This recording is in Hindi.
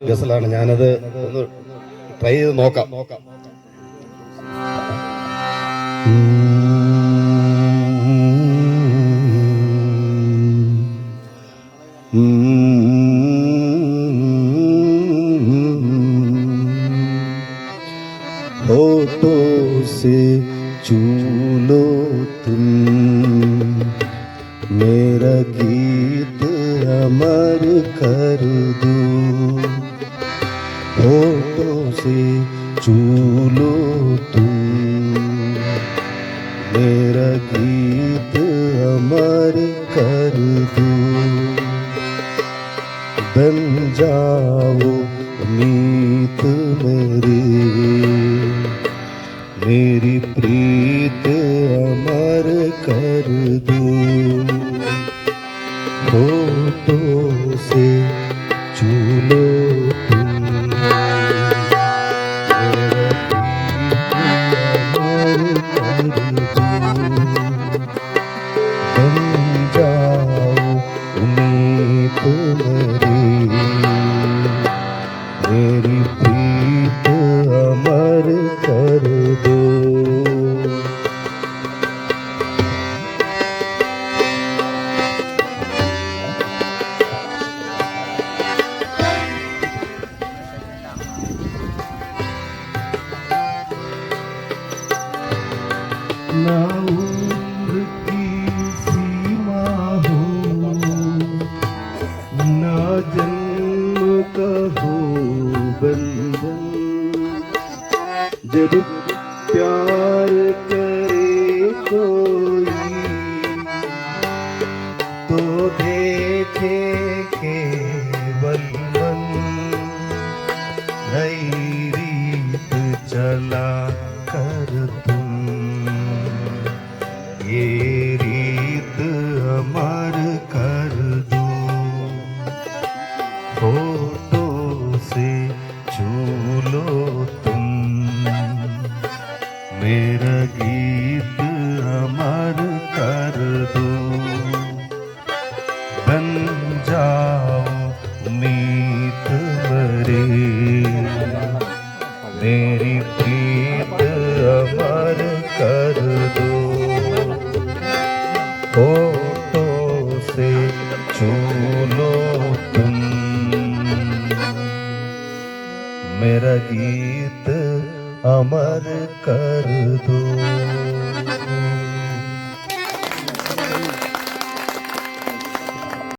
ഗസലാണ്. ഞാനത് ഒന്ന് ട്രൈ ചെയ്ത് നോക്കാം. होठों से छू लो तुम, मेरा गीत अमर कर दो। होठों से छू लो तुम, मेरा गीत अमर कर दो। बन जाओ मीत मेरी प्रीत अमर कर दो। होठों से छू लो तुम, मेरा प्रीत अमर कर दो। बन जाओ मीत मेरी प्रीत अमर कर दो। ना उम्र की सीमा हो, ना जन्म का हो बंधन। जब प्यार करे कोई तो देखे केवल मन। नई रीत चला कर तुम, ये रीत अमर कर दो। होठों से छू लो तुम, मेरा गीत अमर कर दो। बन जाओ मीत मेरी प्रीत अमर कर दो। होठों से छू लो तुम, मेरा गीत अमर कर दो।